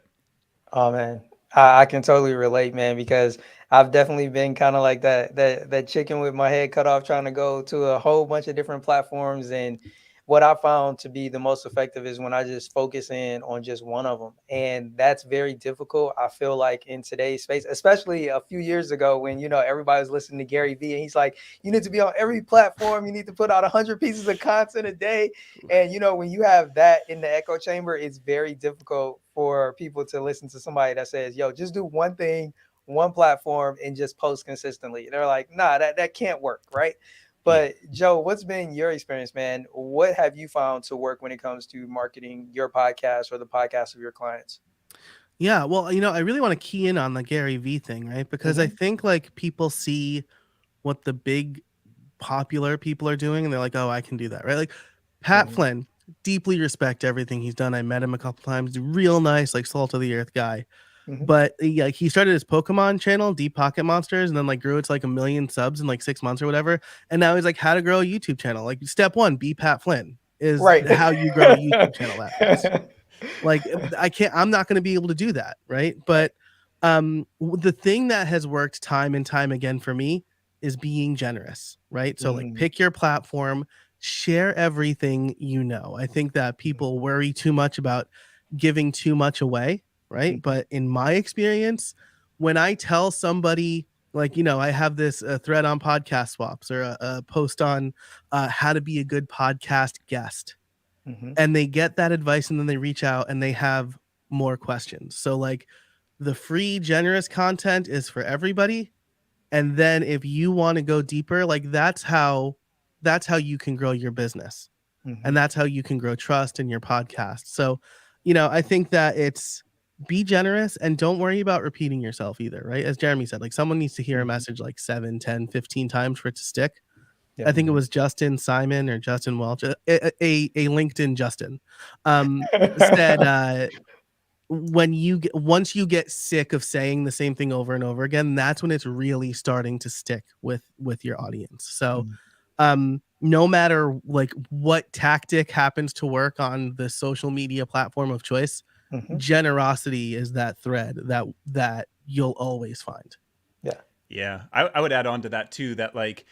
Oh man, I can totally relate, man, because I've definitely been kind of like that chicken with my head cut off, trying to go to a whole bunch of different platforms. And what I found to be the most effective is when I just focus in on just one of them, and that's very difficult. I feel like in today's space, especially a few years ago when everybody was listening to Gary Vee, and he's like, you need to be on every platform, you need to put out 100 pieces of content a day. And when you have that in the echo chamber, it's very difficult for people to listen to somebody that says, "Yo, just do one thing, one platform, and just post consistently." They're like, "Nah, that can't work, right?" Yeah. But Joe, what's been your experience, man? What have you found to work when it comes to marketing your podcast or the podcast of your clients? Yeah, well, I really want to key in on the Gary V thing, right? Because I Hmm. think like people see what the big popular people are doing and they're like, "Oh, I can do that." Right? Like Pat Hmm. Flynn, deeply respect everything he's done. I met him a couple times. Real nice, like salt of the earth guy. Hmm. But like he started his Pokemon channel, Deep Pocket Monsters, and then like grew it to like 1 million subs in like 6 months or whatever. And now he's like, how to grow a YouTube channel. Like step one, be Pat Flynn is Right. how you grow a YouTube channel that fast. Like I'm not going to be able to do that, right? Right. But the thing that has worked time and time again for me is being generous, right? So like Hmm. pick your platform, share everything you know. I think that people worry too much about giving too much away, right? Hmm. But in my experience, when I tell somebody like, I have this thread on podcast swaps or a post on how to be a good podcast guest, Hmm. and they get that advice and then they reach out and they have more questions. So like the free generous content is for everybody, and then if you want to go deeper, like that's how you can grow your business, Hmm. and that's how you can grow trust in your podcast. So I think that it's be generous and don't worry about repeating yourself either, right? As Jeremy said, like someone needs to hear a Hmm. message like 7, 10, 15 times for it to stick. Yeah. I think it was Justin Simon or Justin Welch, a LinkedIn Justin, um, said when once you get sick of saying the same thing over and over again, that's when it's really starting to stick with your audience. So no matter like what tactic happens to work on the social media platform of choice, Hmm. generosity is that thread that you'll always find. Yeah. Yeah, I would add on to that too, that like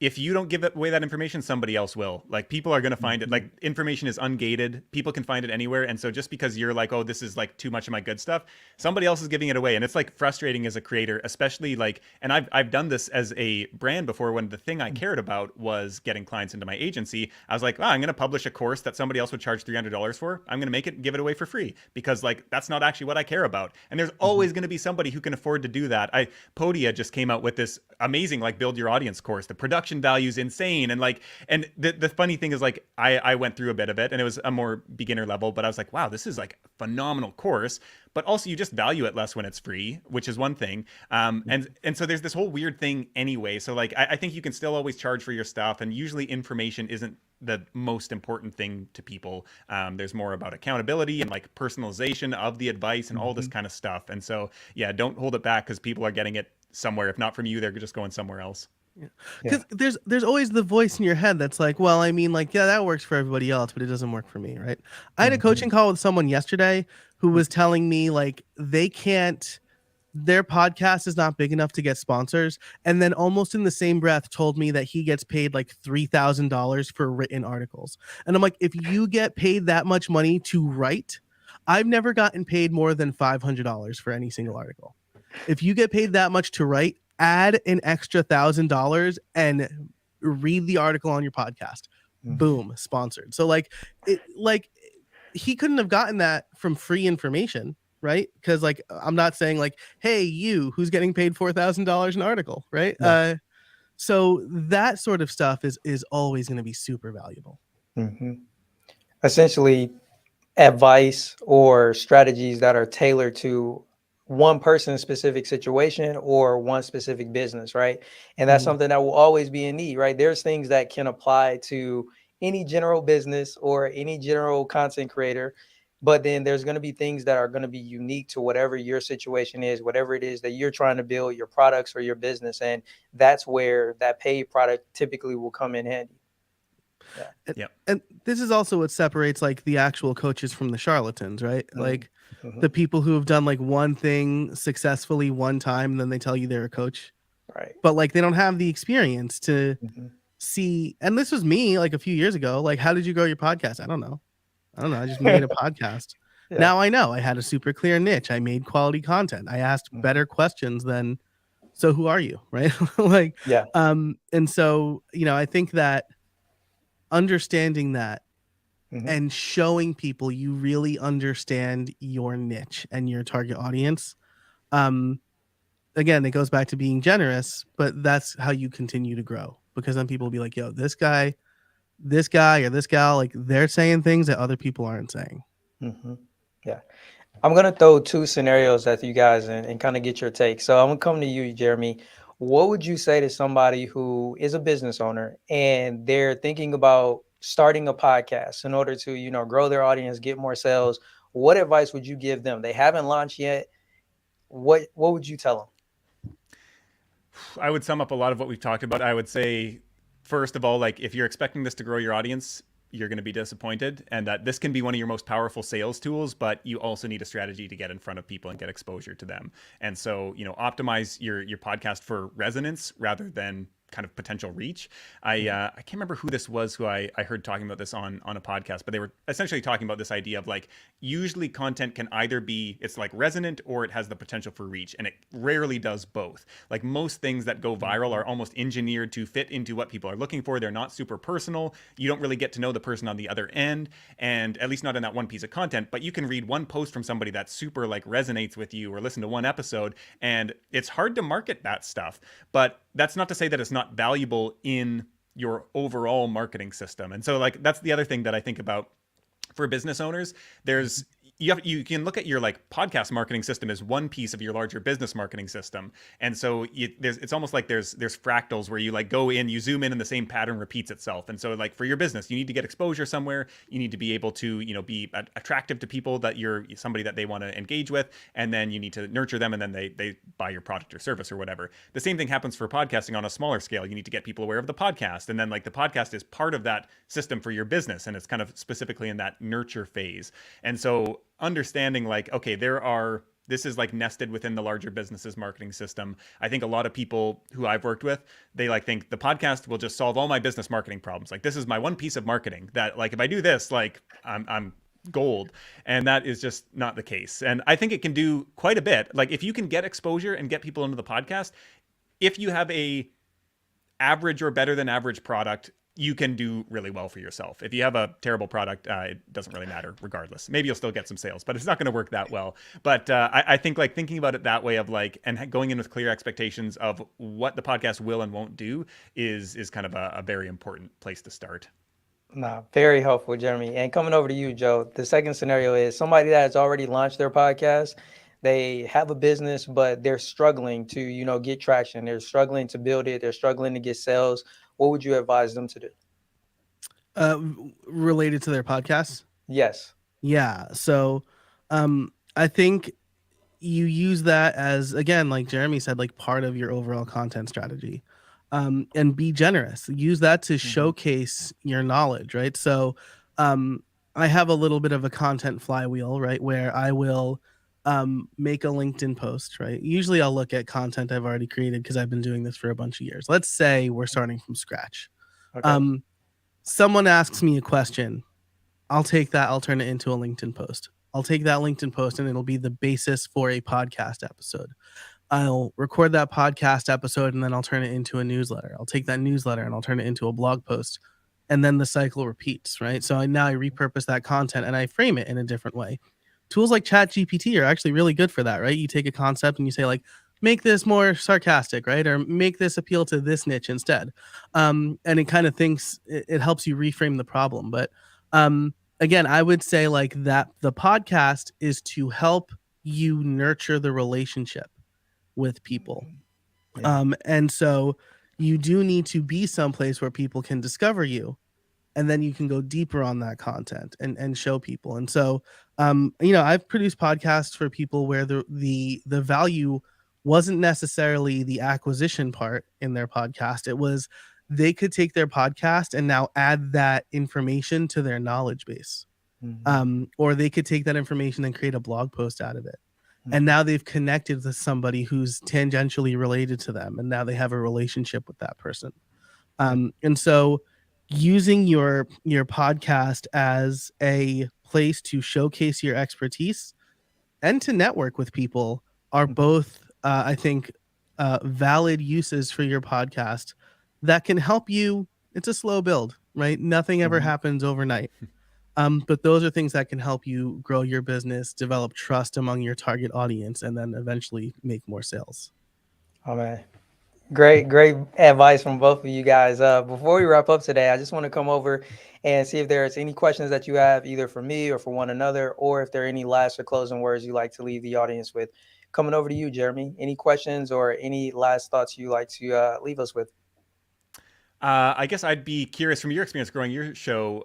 if you don't give away that information, somebody else will. Like people are going to find it. Hmm. Like information is ungated. People can find it anywhere. And so just because you're like, oh, this is like too much of my good stuff, somebody else is giving it away. And it's like frustrating as a creator, especially like, and I've done this as a brand before when the thing I cared about was getting clients into my agency. I was like, oh, I'm going to publish a course that somebody else would charge $300 for. I'm going to make it, give it away for free because like, that's not actually what I care about. And there's Hmm. always going to be somebody who can afford to do that. Podia just came out with this amazing like build your audience course. The production value is insane, and like, and the funny thing is like I went through a bit of it and it was a more beginner level, but I was like, wow, this is like a phenomenal course. But also you just value it less when it's free, which is one thing. And so there's this whole weird thing anyway. So like I think you can still always charge for your stuff, and usually information isn't the most important thing to people. There's more about accountability and like personalization of the advice and all this Hmm. kind of stuff. And so yeah, don't hold it back because people are getting it somewhere. If not from you, they're just going somewhere else. Yeah. Yeah. Because there's always the voice in your head that's like, well, I mean, like, yeah, that works for everybody else, but it doesn't work for me, right? I had a Hmm. coaching call with someone yesterday who was telling me like they can't, their podcast is not big enough to get sponsors, and then almost in the same breath told me that he gets paid like $3,000 for written articles. And I'm like, if you get paid that much money to write, I've never gotten paid more than $500 for any single article. If you get paid that much to write, add an extra $1,000 and read the article on your podcast. Boom, sponsored. So like he couldn't have gotten that from free information, right? Because like I'm not saying like, hey, you who's getting paid $4,000 an article, right? No. So that sort of stuff is always going to be super valuable. Essentially, advice or strategies that are tailored to one person's specific situation or one specific business, right? And that's something that will always be in need, right? There's things that can apply to any general business or any general content creator, but then there's going to be things that are going to be unique to whatever your situation is, whatever it is that you're trying to build, your products or your business. And that's where that paid product typically will come in handy. And this is also what separates like the actual coaches from the charlatans, right? Like the people who have done like one thing successfully one time, and then they tell you they're a coach, right? But like they don't have the experience to see. And this was me like a few years ago. Like, how did you grow your podcast? I don't know. I just made a podcast. Now I know I had a super clear niche. I made quality content. I asked better questions than, so who are you, right? Like, and so, you know, I think that understanding that and showing people you really understand your niche and your target audience. Again, it goes back to being generous, but that's how you continue to grow, because then people will be like, yo, this guy or this gal, like they're saying things that other people aren't saying. Yeah. I'm going to throw two scenarios at you guys and kind of get your take. So I'm going to come to you, Jeremy. What would you say to somebody who is a business owner and they're thinking about starting a podcast in order to, you know, grow their audience, get more sales? What advice would you give them? They haven't launched yet. What would you tell them? I would sum up a lot of what we've talked about. I would say, first of all, like if you're expecting this to grow your audience, you're going to be disappointed, and that this can be one of your most powerful sales tools, but you also need a strategy to get in front of people and get exposure to them. And so, you know, optimize your podcast for resonance rather than kind of potential reach. I can't remember who this was who I heard talking about this on a podcast, but they were essentially talking about this idea of like, usually content can either be, it's like resonant or it has the potential for reach, and it rarely does both. Like most things that go viral are almost engineered to fit into what people are looking for. They're not super personal. You don't really get to know the person on the other end, and at least not in that one piece of content, but you can read one post from somebody that super like resonates with you, or listen to one episode, and it's hard to market that stuff. But that's not to say that it's not valuable in your overall marketing system. And so like that's the other thing that I think about for business owners. There's you can look at your like podcast marketing system as one piece of your larger business marketing system. And so it's almost like there's fractals where you like go in, you zoom in, and the same pattern repeats itself. And so like for your business, you need to get exposure somewhere. You need to be able to, you know, be attractive to people, that you're somebody that they want to engage with. And then you need to nurture them, and then they buy your product or service or whatever. The same thing happens for podcasting on a smaller scale. You need to get people aware of the podcast. And then like the podcast is part of that system for your business. And it's kind of specifically in that nurture phase. And so understanding like, okay, this is like nested within the larger business's marketing system. I think a lot of people who I've worked with, they like think the podcast will just solve all my business marketing problems. Like this is my one piece of marketing that like, if I do this, like I'm gold. And that is just not the case. And I think it can do quite a bit. Like if you can get exposure and get people into the podcast, if you have a average or better than average product, you can do really well for yourself. If you have a terrible product, it doesn't really matter regardless. Maybe you'll still get some sales, but it's not going to work that well. But I think like thinking about it that way of like, and going in with clear expectations of what the podcast will and won't do is kind of a very important place to start. Nah, very helpful, Jeremy. And coming over to you, Joe, the second scenario is somebody that has already launched their podcast. They have a business, but they're struggling to, you know, get traction. They're struggling to build it. They're struggling to get sales. What would you advise them to do? Related to their podcasts? Yes. Yeah. So I think you use that as, again, like Jeremy said, like part of your overall content strategy. And be generous. Use that to showcase your knowledge, right? So I have a little bit of a content flywheel, right, where I will make a LinkedIn post, right? Usually I'll look at content I've already created because I've been doing this for a bunch of years. Let's say we're starting from scratch. Okay. Someone asks me a question. I'll take that. I'll turn it into a LinkedIn post. I'll take that LinkedIn post and it'll be the basis for a podcast episode. I'll record that podcast episode and then I'll turn it into a newsletter. I'll take that newsletter and I'll turn it into a blog post. And then the cycle repeats, right? So now I repurpose that content and I frame it in a different way. Tools like ChatGPT are actually really good for that, right? You take a concept and you say, like, make this more sarcastic, right? Or make this appeal to this niche instead. And it kind of thinks, it helps you reframe the problem. But again, I would say like that the podcast is to help you nurture the relationship with people. Yeah. And so you do need to be someplace where people can discover you, and then you can go deeper on that content and show people. And so I've produced podcasts for people where the value wasn't necessarily the acquisition part in their podcast. It was they could take their podcast and now add that information to their knowledge base. Mm-hmm. Or they could take that information and create a blog post out of it. Mm-hmm. And now they've connected with somebody who's tangentially related to them, and now they have a relationship with that person. And so using your podcast as a place to showcase your expertise and to network with people are both I think valid uses for your podcast that can help you. It's a slow build, right? Nothing ever happens overnight. But those are things that can help you grow your business, develop trust among your target audience, and then eventually make more sales. Oh man, great advice from both of you guys. Before we wrap up today, I just want to come over and see if there's any questions that you have, either for me or for one another, or if there are any last or closing words you like to leave the audience with. Coming over to you, Jeremy. Any questions or any last thoughts you like to leave us with? I guess I'd be curious from your experience growing your show.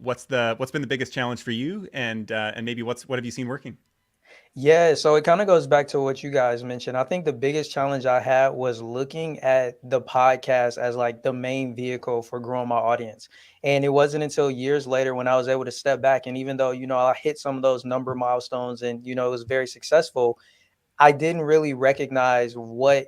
What's been the biggest challenge for you, and maybe what have you seen working? Yeah, so it kind of goes back to what you guys mentioned. I think the biggest challenge I had was looking at the podcast as like the main vehicle for growing my audience. And it wasn't until years later when I was able to step back. And even though, I hit some of those number milestones and, it was very successful, I didn't really recognize what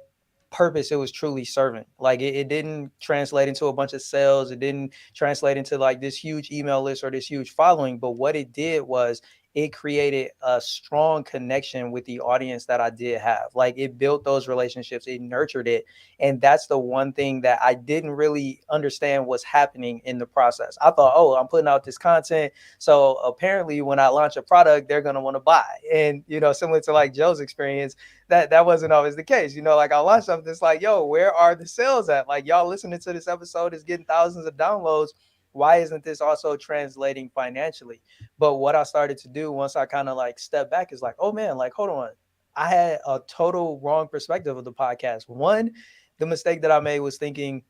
purpose it was truly serving. Like it didn't translate into a bunch of sales. It didn't translate into like this huge email list or this huge following. But what it did was it created a strong connection with the audience that I did have. Like it built those relationships, it nurtured it. And that's the one thing that I didn't really understand was happening in the process. I thought, oh, I'm putting out this content, so apparently when I launch a product, they're going to want to buy. And, similar to like Joe's experience, that wasn't always the case. Like I launched something, it's like, yo, where are the sales at? Like y'all listening to this episode is getting thousands of downloads. Why isn't this also translating financially? But what I started to do once I kind of like stepped back is like, oh man, like, hold on. I had a total wrong perspective of the podcast. One, the mistake that I made was thinking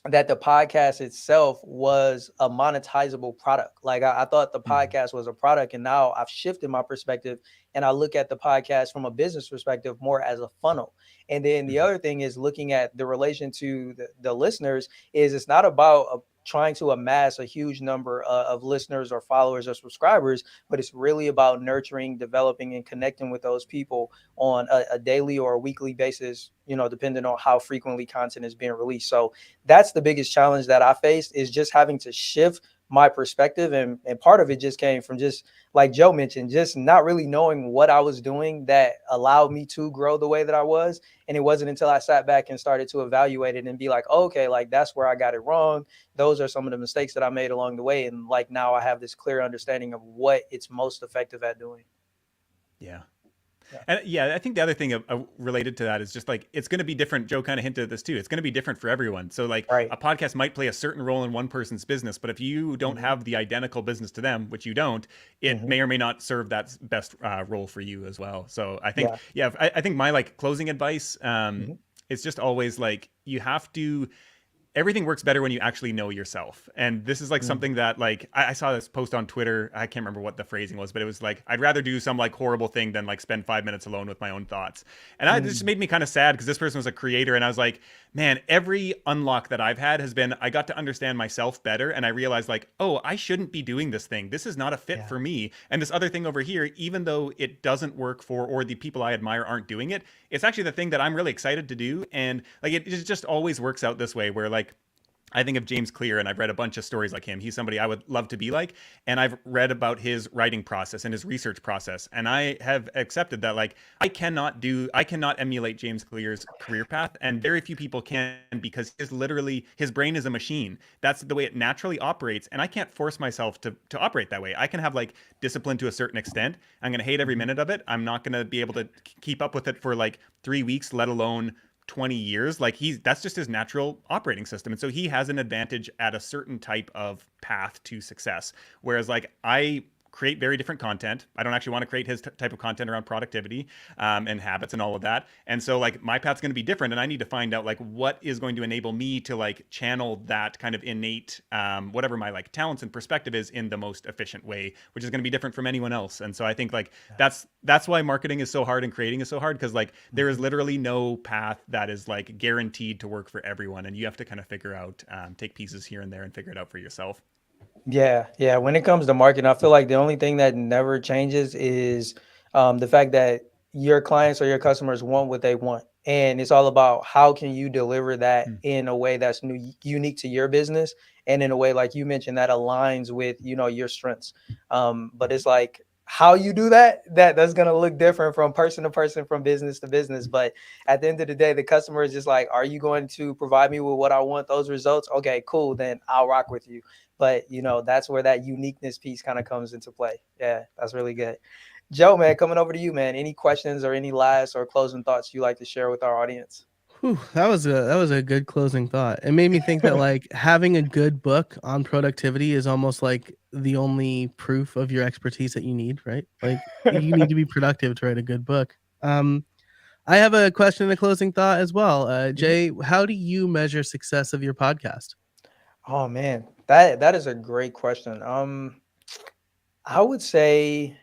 that the podcast itself was a monetizable product. Like I thought the podcast was a product, and now I've shifted my perspective and I look at the podcast from a business perspective more as a funnel. And then the other thing is looking at the relation to the listeners is it's not about trying to amass a huge number of listeners or followers or subscribers, but it's really about nurturing, developing, and connecting with those people on a daily or a weekly basis, depending on how frequently content is being released. So that's the biggest challenge that I faced, is just having to shift my perspective. And part of it just came from, just like Joe mentioned, just not really knowing what I was doing that allowed me to grow the way that I was. And it wasn't until I sat back and started to evaluate it and be like, oh, okay, like that's where I got it wrong. Those are some of the mistakes that I made along the way. And like now I have this clear understanding of what it's most effective at doing. Yeah. And I think the other thing related to that is just like, it's going to be different. Joe kind of hinted at this too. It's going to be different for everyone. So like a podcast might play a certain role in one person's business, but if you don't have the identical business to them, which you don't, it may or may not serve that best role for you as well. So I think, I think my like closing advice is just always like, you have to, everything works better when you actually know yourself. And this is like something that like, I saw this post on Twitter. I can't remember what the phrasing was, but it was like, I'd rather do some like horrible thing than like spend 5 minutes alone with my own thoughts. And it just made me kind of sad, because this person was a creator. And I was like, man, every unlock that I've had has been, I got to understand myself better. And I realized like, oh, I shouldn't be doing this thing. This is not a fit for me. And this other thing over here, even though it doesn't work for, or the people I admire aren't doing it, it's actually the thing that I'm really excited to do. And like, it just always works out this way, where like, I think of James Clear, and I've read a bunch of stories like him. He's somebody I would love to be like. And I've read about his writing process and his research process. And I have accepted that, like, I cannot emulate James Clear's career path. And very few people can, because his brain is a machine. That's the way it naturally operates. And I can't force myself to operate that way. I can have like discipline to a certain extent. I'm going to hate every minute of it. I'm not going to be able to keep up with it for like 3 weeks, let alone 20 years. Like, that's just his natural operating system, and so he has an advantage at a certain type of path to success, whereas like I create very different content. I don't actually want to create his type of content around productivity and habits and all of that, and so like my path's going to be different, and I need to find out like what is going to enable me to like channel that kind of innate whatever my like talents and perspective is in the most efficient way, which is going to be different from anyone else. And so I think like that's why marketing is so hard and creating is so hard, because like there is literally no path that is like guaranteed to work for everyone, and you have to kind of figure out take pieces here and there and figure it out for yourself. Yeah, yeah. When it comes to marketing, I feel like the only thing that never changes is the fact that your clients or your customers want what they want, and it's all about how can you deliver that Hmm. in a way that's unique to your business, and in a way like you mentioned that aligns with your strengths. But it's like how you do that that's gonna look different from person to person, from business to business. But at the end of the day, the customer is just like, are you going to provide me with what I want, those results? Okay, cool. Then I'll rock with you. But that's where that uniqueness piece kind of comes into play. Yeah, that's really good. Joe, man, coming over to you, man. Any questions or any last or closing thoughts you like to share with our audience? Whew, that was a good closing thought. It made me think that like having a good book on productivity is almost like the only proof of your expertise that you need, right? Like you need to be productive to write a good book. I have a question and a closing thought as well. Mhm. Jay, how do you measure success of your podcast? Oh man, that is a great question. I would say,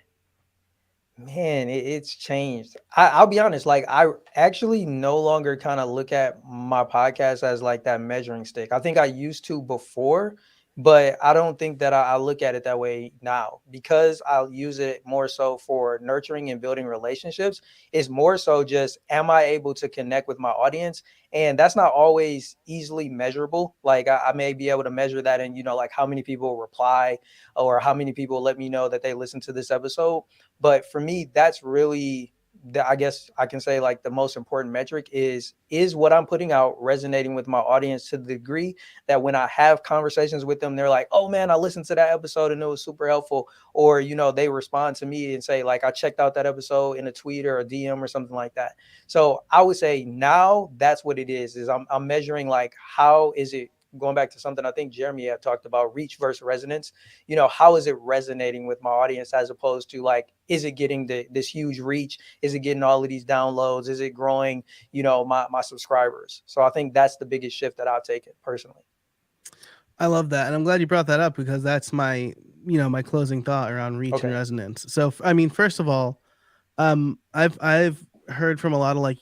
man, it's changed. I'll be honest, like I actually no longer kind of look at my podcast as like that measuring stick. I think I used to before, but I don't think that I look at it that way now, because I'll use it more so for nurturing and building relationships. It's more so just, am I able to connect with my audience? And that's not always easily measurable. Like I may be able to measure that in, like how many people reply or how many people let me know that they listened to this episode. But for me, that's really I guess I can say like the most important metric is what I'm putting out resonating with my audience to the degree that when I have conversations with them, they're like, "Oh man, I listened to that episode and it was super helpful." Or they respond to me and say like, "I checked out that episode in a tweet or a DM or something like that." So I would say now that's what it is I'm measuring like how is it, going back to something I think Jeremy had talked about, reach versus resonance. How is it resonating with my audience, as opposed to like, is it getting this huge reach? Is it getting all of these downloads? Is it growing, my subscribers? So I think that's the biggest shift that I've taken personally. I love that, and I'm glad you brought that up because that's my closing thought around reach and Okay. resonance. So, I mean, first of all, I've heard from a lot of like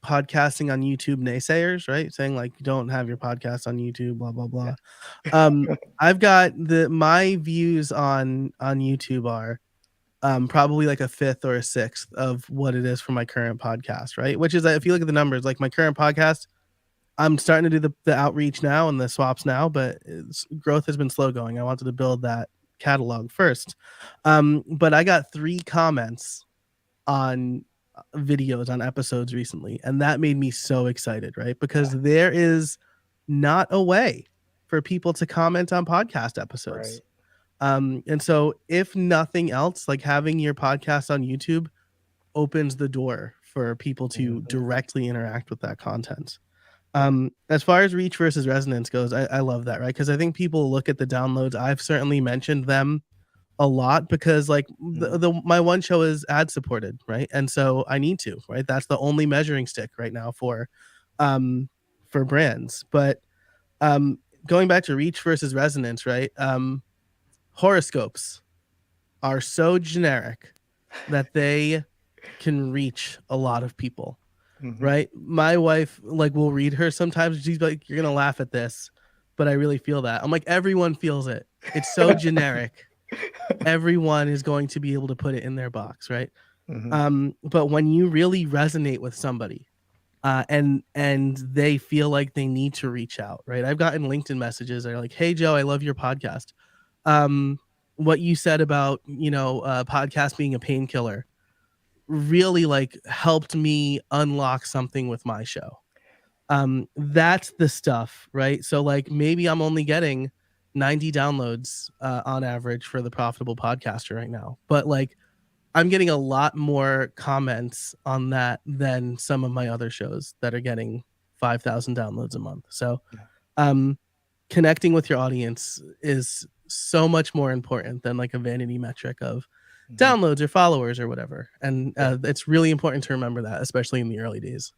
podcasting on YouTube naysayers, right? Saying like you don't have your podcast on YouTube, blah blah Yeah. blah. I've got my views on YouTube are probably like a fifth or a sixth of what it is for my current podcast, right? Which is that if you look at the numbers, like my current podcast, I'm starting to do the outreach now and the swaps now, but growth has been slow going. I wanted to build that catalog first. But I got 3 comments on videos on episodes recently, and that made me so excited, right? Because Yeah. there is not a way for people to comment on podcast episodes. Right. And so if nothing else, like having your podcast on YouTube opens the door for people to Mhm. directly interact with that content. As far as reach versus resonance goes, I love that, right? Because I think people look at the downloads. I've certainly mentioned them a lot because like Mhm. my one show is ad supported, right? And so I need to, right? That's the only measuring stick right now um for brands. But going back to reach versus resonance, right? Horoscopes are so generic that they can reach a lot of people, Mhm. right? My wife like will read her sometimes. She's like, "You're gonna laugh at this, but I really feel that." I'm like, everyone feels it. It's so generic. Everyone is going to be able to put it in their box, right? Mhm. But when you really resonate with somebody, and they feel like they need to reach out, right? I've gotten LinkedIn messages that are like, "Hey Joe, I love your podcast. Um, what you said about podcast being a painkiller really like helped me unlock something with my show." That's the stuff, right? So like maybe I'm only getting 90 downloads on average for the profitable podcaster right now, but like I'm getting a lot more comments on that than some of my other shows that are getting 5,000 downloads a month. So, um, connecting with your audience is so much more important than like a vanity metric of Mhm. downloads or followers or whatever. And Yeah. it's really important to remember that, especially in the early days.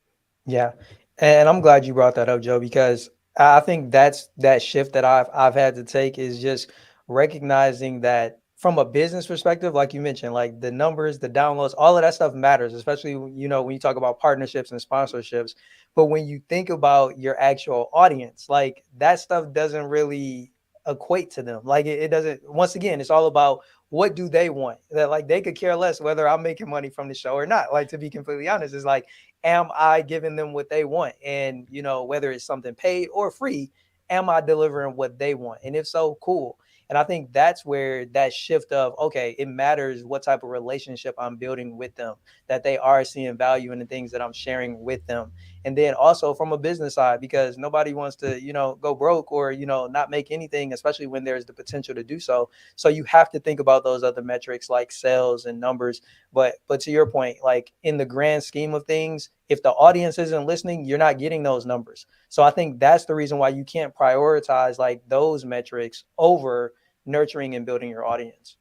Yeah, and I'm glad you brought that up, Joe, because I think that's that shift that I've had to take is just recognizing that from a business perspective, like you mentioned, like the numbers, the downloads, all of that stuff matters, especially when you talk about partnerships and sponsorships. But when you think about your actual audience, like that stuff doesn't really equate to them. Like it doesn't. Once again, it's all about what do they want. That like they could care less whether I'm making money from the show or not. Like to be completely honest, it's like am I giving them what they want? And, whether it's something paid or free, am I delivering what they want? And if so, cool. And I think that's where that shift of, okay, it matters what type of relationship I'm building with them, that they are seeing value in the things that I'm sharing with them. And then also from a business side, because nobody wants to, go broke or, not make anything, especially when there's the potential to do so. So you have to think about those other metrics like sales and numbers, but to your point, like in the grand scheme of things, if the audience isn't listening, you're not getting those numbers. So I think that's the reason why you can't prioritize like those metrics over nurturing and building your audience.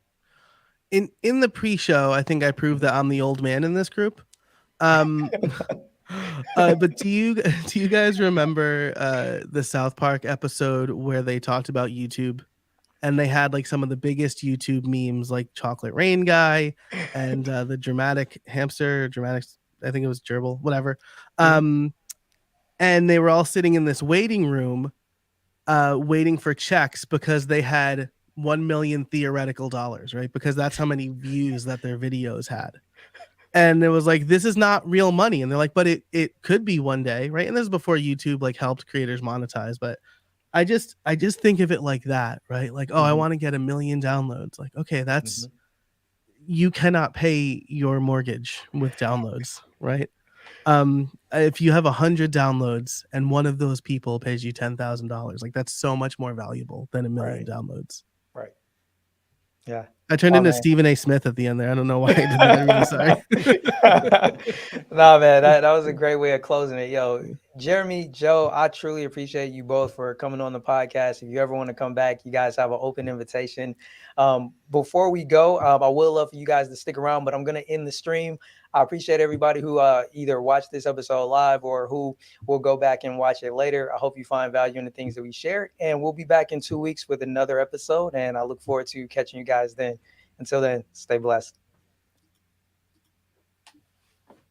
In the pre-show, I think I proved Mhm. that I'm the old man in this group. Um, but do you guys remember the South Park episode where they talked about YouTube and they had like some of the biggest YouTube memes, like Chocolate Rain Guy and the dramatic hamster, dramatic, I think it was gerbil, whatever. Mhm. Um, and they were all sitting in this waiting room, waiting for checks because they had 1 million theoretical dollars, right? Because that's how many views that their videos had. And it was like, this is not real money. And they're like, but it could be one day, right? And this is before YouTube like helped creators monetize. But I just think of it like that, right? Like, oh, I Mhm. want to get 1 million downloads. Like, okay, that's Mhm. you cannot pay your mortgage with downloads, right? If you have 100 downloads and one of those people pays you $10,000, like that's so much more valuable than 1 million Right. downloads. Right. Yeah. I turned Oh into man. Stephen A. Smith at the end there. I don't know why I did that. I'm really sorry. Nah, man, that was a great way of closing it. Yo, Jeremy, Joe, I truly appreciate you both for coming on the podcast. If you ever want to come back, you guys have an open invitation. Before we go, I would love for you guys to stick around, but I'm going to end the stream. I appreciate everybody who either watched this episode live or who will go back and watch it later. I hope you find value in the things that we shared, and we'll be back in 2 weeks with another episode. And I look forward to catching you guys then. Until then, stay blessed.